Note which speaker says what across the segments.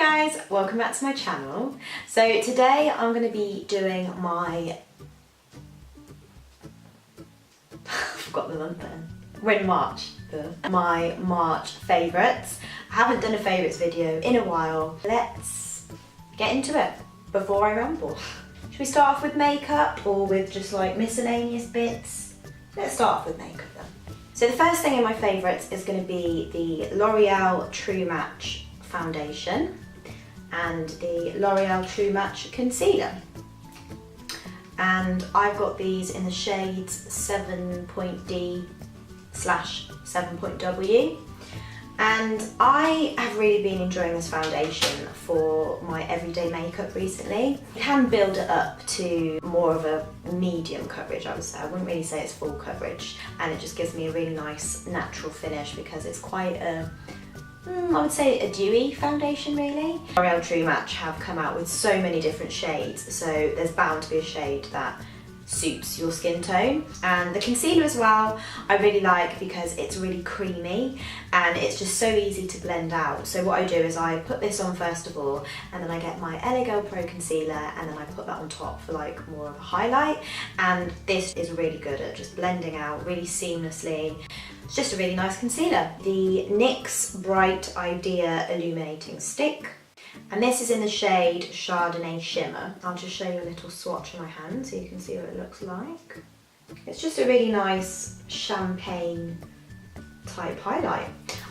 Speaker 1: guys, welcome back to my channel. So today I'm going to be doing my I've got the month then. We're in March. My March favourites. I haven't done a favourites video in a while. Let's get into it before I ramble. Should we start off with makeup or with just like miscellaneous bits? Let's start off with makeup then. So the first thing in my favourites is going to be the L'Oreal True Match foundation and the L'Oreal True Match concealer. And I've got these in the shades 7.D/7.W. And I have really been enjoying this foundation for my everyday makeup recently. You can build it up to more of a medium coverage, I would say. I wouldn't really say it's full coverage. And it just gives me a really nice natural finish because it's quite a, I would say a dewy foundation really. L'Oreal True Match have come out with so many different shades, so there's bound to be a shade that suits your skin tone. And the concealer as well, I really like because it's really creamy and it's just so easy to blend out. So what I do is I put this on first of all, and then I get my LA Girl Pro concealer and then I put that on top for like more of a highlight. And this is really good at just blending out really seamlessly. It's just a really nice concealer. The NYX Bright Idea Illuminating Stick. And this is in the shade Chardonnay Shimmer. I'll just show you a little swatch on my hand so you can see what it looks like. It's just a really nice champagne type highlight.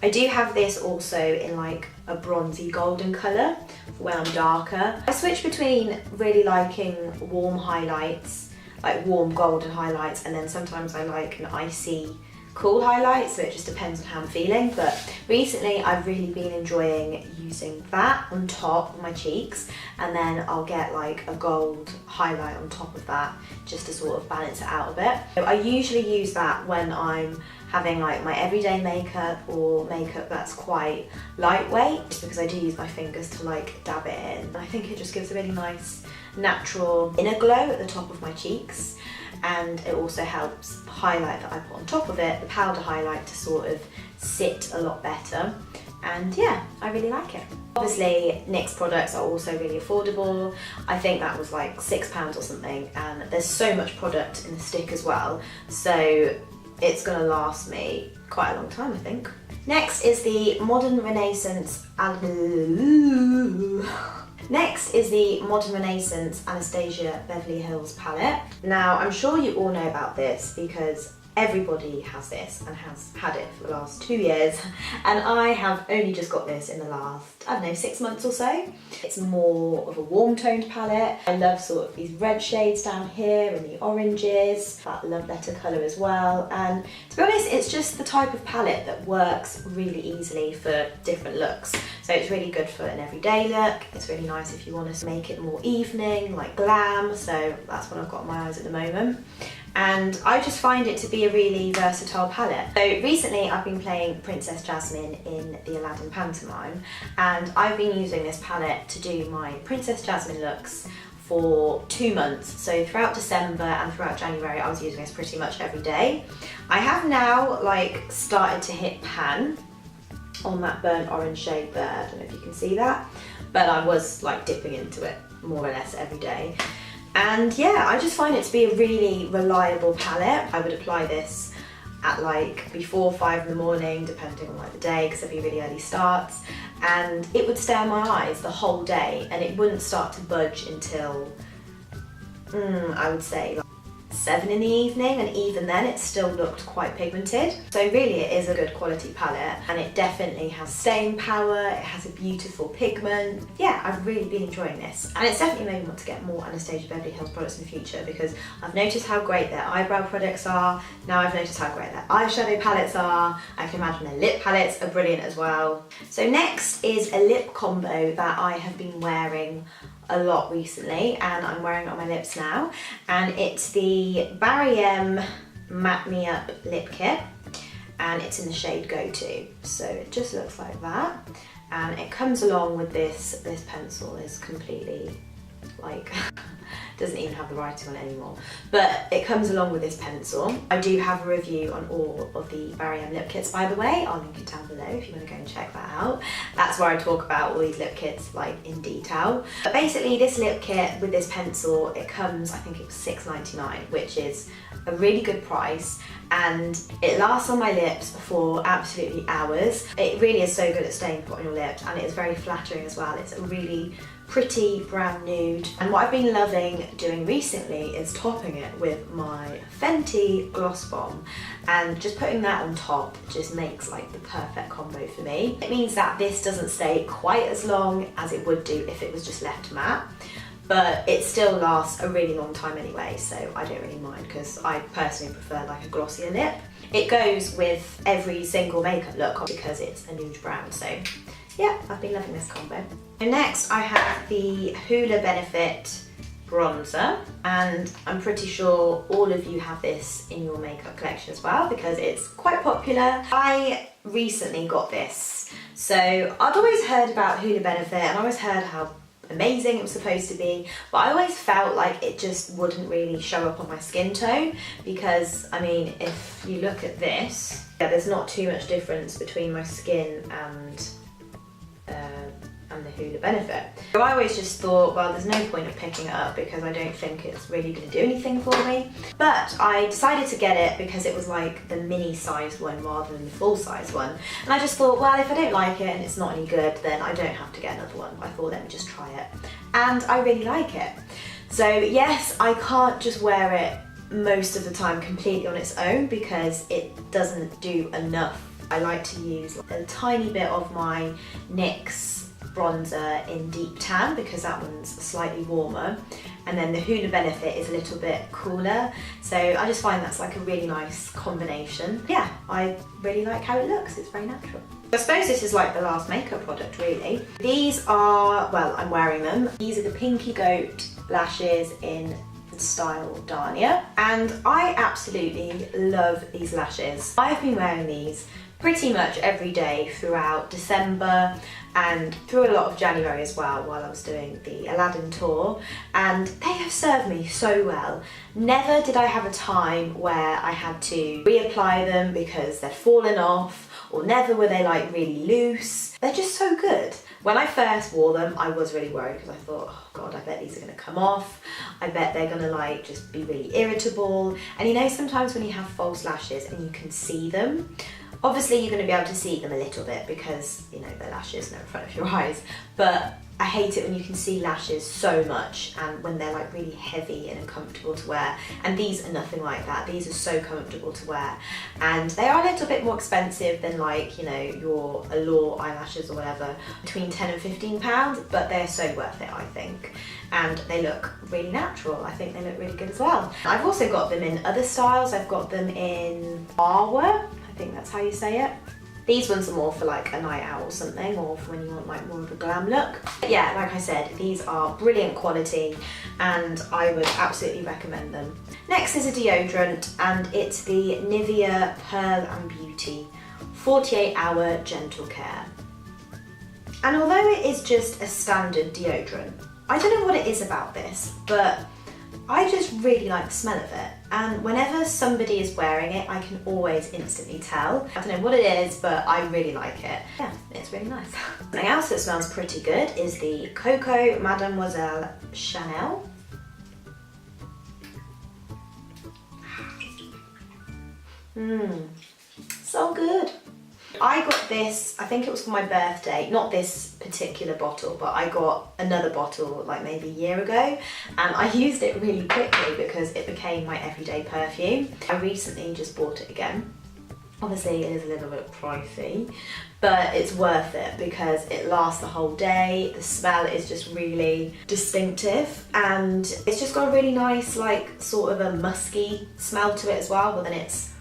Speaker 1: I do have this also in like a bronzy golden colour for when I'm darker. I switch between really liking warm highlights, like warm golden highlights, and then sometimes I like an icy cool highlight, so it just depends on how I'm feeling. But recently I've really been enjoying using that on top of my cheeks, and then I'll get like a gold highlight on top of that just to sort of balance it out a bit. So I usually use that when I'm having like my everyday makeup or makeup that's quite lightweight, just because I do use my fingers to like dab it in. I think it just gives a really nice natural inner glow at the top of my cheeks. And it also helps the highlight that I put on top of it, the powder highlight, to sort of sit a lot better. And yeah, I really like it. Obviously, NYX products are also really affordable. I think that was like £6 or something, and there's so much product in the stick as well, so it's gonna last me quite a long time, I think. Next is the Modern Renaissance Anastasia Beverly Hills palette. Now, I'm sure you all know about this because everybody has this and has had it for the last 2 years, and I have only just got this in the last, I don't know, 6 months or so. It's more of a warm toned palette. I love sort of these red shades down here and the oranges, that love letter colour as well. And to be honest, it's just the type of palette that works really easily for different looks. So it's really good for an everyday look. It's really nice if you want to make it more evening, like glam. So that's what I've got on my eyes at the moment. And I just find it to be a really versatile palette. So recently I've been playing Princess Jasmine in the Aladdin pantomime, and I've been using this palette to do my Princess Jasmine looks for 2 months. So throughout December and throughout January I was using this pretty much every day. I have now like started to hit pan on that burnt orange shade there. I don't know if you can see that, but I was like dipping into it more or less every day. And yeah, I just find it to be a really reliable palette. I would apply this at like before 5 in the morning, depending on like the day, because it'd be really early starts, and it would stay on my eyes the whole day, and it wouldn't start to budge until I would say like 7 in the evening, and even then it still looked quite pigmented. So really it is a good quality palette, and it definitely has staying power, it has a beautiful pigment. Yeah, I've really been enjoying this, and it's definitely made me want to get more Anastasia Beverly Hills products in the future, because I've noticed how great their eyebrow products are, now I've noticed how great their eyeshadow palettes are, I can imagine their lip palettes are brilliant as well. So next is a lip combo that I have been wearing a lot recently, and I'm wearing it on my lips now, and it's the Barry M Matte Me Up Lip Kit, and it's in the shade Go To. So it just looks like that, and it comes along with this pencil is completely like Doesn't even have the writing on it anymore. But it comes along with this pencil. I do have a review on all of the Barry M lip kits, by the way. I'll link it down below if you want to go and check that out. That's where I talk about all these lip kits like in detail. But basically this lip kit with this pencil, it comes, I think it was £6.99, which is a really good price, and it lasts on my lips for absolutely hours. It really is so good at staying put on your lips, and it is very flattering as well. It's a really pretty brown nude, and what I've been loving doing recently is topping it with my Fenty Gloss Bomb, and just putting that on top just makes like the perfect combo for me. It means that this doesn't stay quite as long as it would do if it was just left matte, but it still lasts a really long time anyway, so I don't really mind because I personally prefer like a glossier lip. It goes with every single makeup look because it's a nude brown, so yeah, I've been loving this combo. And next I have the Hoola Benefit bronzer, and I'm pretty sure all of you have this in your makeup collection as well because it's quite popular. I recently got this, so I'd always heard about Hoola Benefit and I always heard how amazing it was supposed to be, but I always felt like it just wouldn't really show up on my skin tone because, I mean, if you look at this, yeah, there's not too much difference between my skin and the Hoola Benefit. So I always just thought, well, there's no point of picking it up because I don't think it's really going to do anything for me. But I decided to get it because it was like the mini size one rather than the full size one. And I just thought, well, if I don't like it and it's not any good, then I don't have to get another one. I thought, let me just try it. And I really like it. So yes, I can't just wear it most of the time completely on its own because it doesn't do enough. I like to use a tiny bit of my NYX bronzer in Deep Tan because that one's slightly warmer, and then the Hoola Benefit is a little bit cooler, so I just find that's like a really nice combination. Yeah, I really like how it looks, it's very natural. I suppose this is like the last makeup product really. These are, well, I'm wearing them. These are the Pinky Goat lashes in style Dania, and I absolutely love these lashes. I've been wearing these pretty much every day throughout December and through a lot of January as well while I was doing the Aladdin tour, and they have served me so well. Never did I have a time where I had to reapply them because they'd fallen off, or never were they like really loose. They're just so good. When I first wore them, I was really worried because I thought, oh God, I bet these are gonna come off. I bet they're gonna like just be really irritable. And you know, sometimes when you have false lashes and you can see them, obviously you're going to be able to see them a little bit because, you know, the lashes are in front of your eyes, but I hate it when you can see lashes so much and when they're like really heavy and uncomfortable to wear, and these are nothing like that. These are so comfortable to wear, and they are a little bit more expensive than like, you know, your Allure eyelashes or whatever, between 10 and 15 pounds, but they're so worth it, I think. And they look really natural. I think they look really good as well. I've also got them in other styles. I've got them in Awa, I think that's how you say it. These ones are more for like a night out or something, or for when you want like more of a glam look. But yeah, like I said, these are brilliant quality and I would absolutely recommend them. Next is a deodorant, and it's the Nivea Pearl and Beauty 48-hour Gentle Care. And although it is just a standard deodorant, I don't know what it is about this, but I just really like the smell of it, and whenever somebody is wearing it, I can always instantly tell. I don't know what it is, but I really like it. Yeah, it's really nice. Something else that smells pretty good is the Coco Mademoiselle Chanel. So good. I got this, I think it was for my birthday, not this particular bottle, but I got another bottle like maybe a year ago, and I used it really quickly because it became my everyday perfume. I recently just bought it again. Obviously it is a little bit pricey, but it's worth it because it lasts the whole day. The smell is just really distinctive, and it's just got a really nice like sort of a musky smell to it as well, but then it's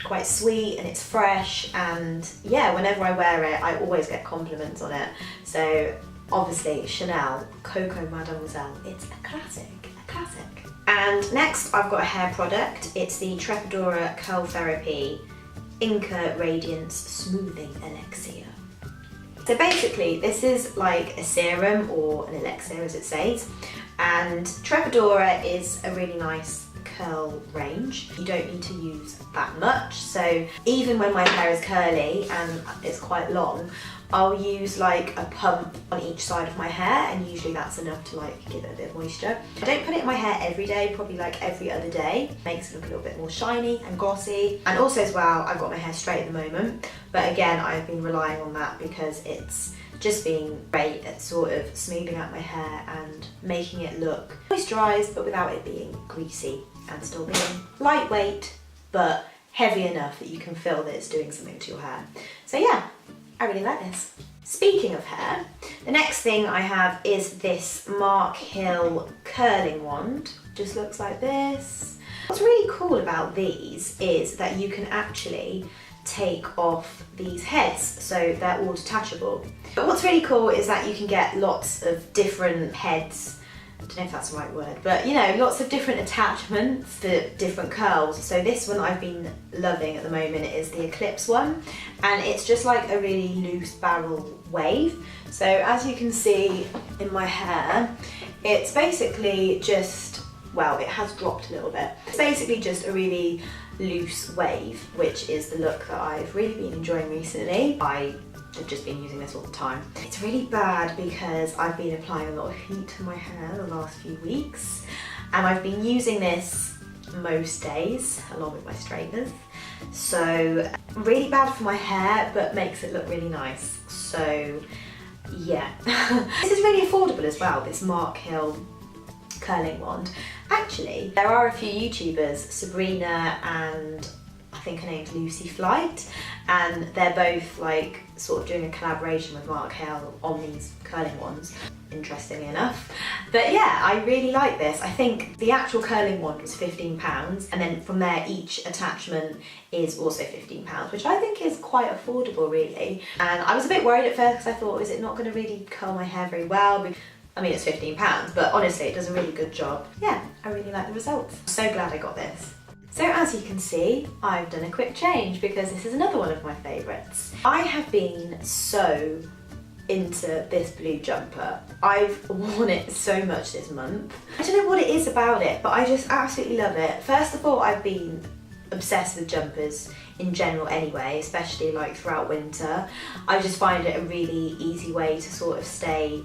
Speaker 1: quite sweet and it's fresh, and yeah, whenever I wear it I always get compliments on it. So obviously Chanel Coco Mademoiselle, it's a classic, a classic. And next I've got a hair product. It's the Trepadora Curl Therapy Inca Radiance Smoothing Elixir. So So basically, this is like a serum or an elixir as it says, and Trepadora is a really nice curl range. You don't need to use that much, so even when my hair is curly and it's quite long, I'll use like a pump on each side of my hair, and usually that's enough to like give it a bit of moisture. I don't put it in my hair every day, probably like every other day. Makes it look a little bit more shiny and glossy. And also as well, I've got my hair straight at the moment, but again, I've been relying on that because it's just been great at sort of smoothing out my hair and making it look moisturised but without it being greasy, and still being lightweight but heavy enough that you can feel that it's doing something to your hair. So yeah, I really like this. Speaking of hair, the next thing I have is this Mark Hill curling wand. Just looks like this. What's really cool about these is that you can actually take off these heads, so they're all detachable. But what's really cool is that you can get lots of different heads. I don't know if that's the right word, but you know, lots of different attachments for different curls. So this one I've been loving at the moment is the Eclipse one, and it's just like a really loose barrel wave. So as you can see in my hair, it's basically just, well, it has dropped a little bit. It's basically just a really loose wave, which is the look that I've really been enjoying recently. I've just been using this all the time. It's really bad because I've been applying a lot of heat to my hair the last few weeks, and I've been using this most days along with my straighteners. So really bad for my hair, but makes it look really nice. So yeah. This is really affordable as well, this Mark Hill curling wand. Actually, there are a few YouTubers, Sabrina and I think her name's Lucy Flight, and they're both like sort of doing a collaboration with Mark Hill on these curling wands, interestingly enough. But yeah, I really like this. I think the actual curling wand was £15, and then from there each attachment is also £15, which I think is quite affordable really. And I was a bit worried at first because I thought, is it not going to really curl my hair very well? I mean, it's £15, but honestly it does a really good job. Yeah, I really like the results. I'm so glad I got this. So as you can see, I've done a quick change because this is another one of my favourites. I have been so into this blue jumper. I've worn it so much this month. I don't know what it is about it, but I just absolutely love it. First of all, I've been obsessed with jumpers in general anyway, especially like throughout winter. I just find it a really easy way to sort of stay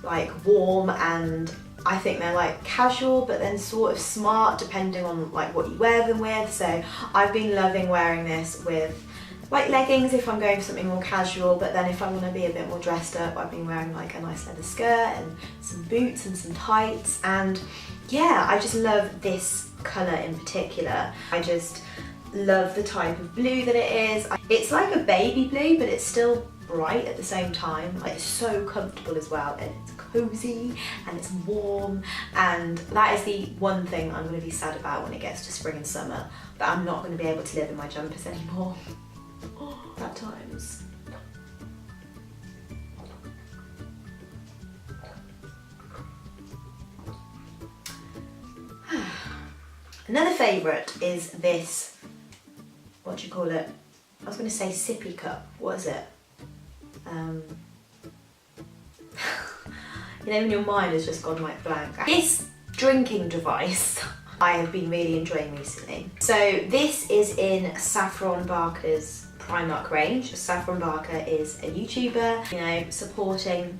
Speaker 1: like warm, and I think they're like casual but then sort of smart depending on like what you wear them with. So I've been loving wearing this with like leggings if I'm going for something more casual, but then if I want to be a bit more dressed up, I've been wearing like a nice leather skirt and some boots and some tights. And yeah, I just love this colour in particular. I just love the type of blue that it is. It's like a baby blue, but it's still bright at the same time. Like, it's so comfortable as well, and it's cozy and it's warm, and that is the one thing I'm going to be sad about when it gets to spring and summer, that I'm not going to be able to live in my jumpers anymore. Bad times. Another favourite is this, what do you call it? I was going to say sippy cup. What is it? You know when your mind has just gone like blank. This drinking device I have been really enjoying recently. So this is in Saffron Barker's Primark range. Saffron Barker is a YouTuber, you know, supporting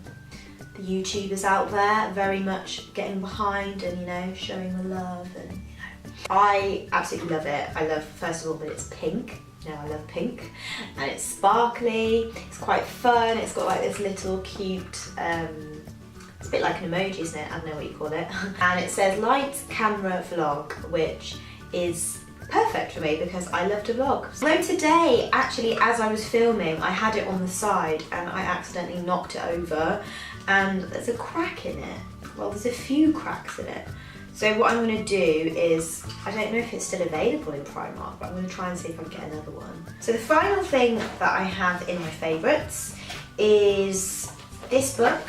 Speaker 1: the YouTubers out there, very much getting behind and, you know, showing the love, and, you know. I absolutely love it. I love, first of all, that it's pink. You know, I love pink, and it's sparkly, it's quite fun, it's got like this little cute, it's a bit like an emoji, isn't it? I don't know what you call it. And it says light camera vlog, which is perfect for me because I love to vlog. So today, actually, as I was filming, I had it on the side and I accidentally knocked it over, and there's a crack in it. Well, there's a few cracks in it. So what I'm going to do is, I don't know if it's still available in Primark, but I'm going to try and see if I can get another one. So the final thing that I have in my favourites is this book,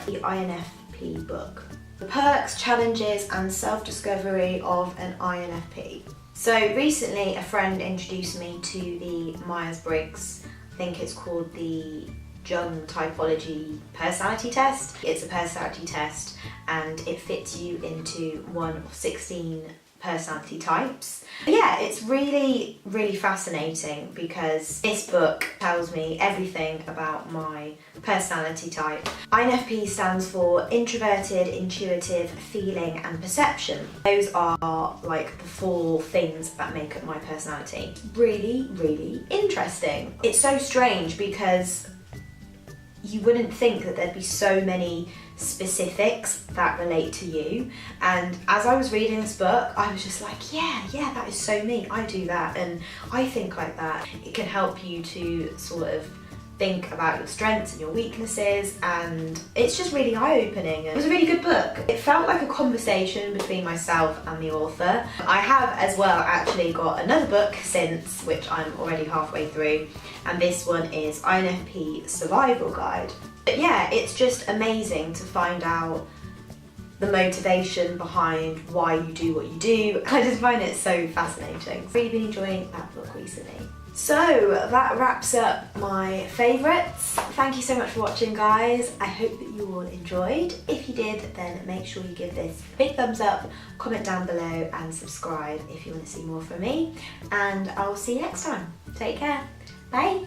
Speaker 1: the INFP book. The perks, challenges and self-discovery of an INFP. So recently a friend introduced me to the Myers-Briggs, I think it's called the Jung typology personality test. It's a personality test and it fits you into one of 16 personality types. Yeah, it's really, really fascinating because this book tells me everything about my personality type. INFP stands for introverted, intuitive, feeling and perception. Those are like the 4 things that make up my personality. Really, really interesting. It's so strange because you wouldn't think that there'd be so many specifics that relate to you, and as I was reading this book I was just like, yeah, that is so me, I do that and I think like that. It can help you to sort of think about your strengths and your weaknesses, and it's just really eye-opening. It was a really good book. It felt like a conversation between myself and the author. I have as well actually got another book since, which I'm already halfway through, and this one is INFP Survival Guide. But yeah, it's just amazing to find out the motivation behind why you do what you do. I just find it so fascinating. I've really been enjoying that book recently. So that wraps up my favourites. Thank you so much for watching, guys. I hope that you all enjoyed. If you did, then make sure you give this a big thumbs up, comment down below and subscribe if you want to see more from me. And I'll see you next time. Take care. Bye.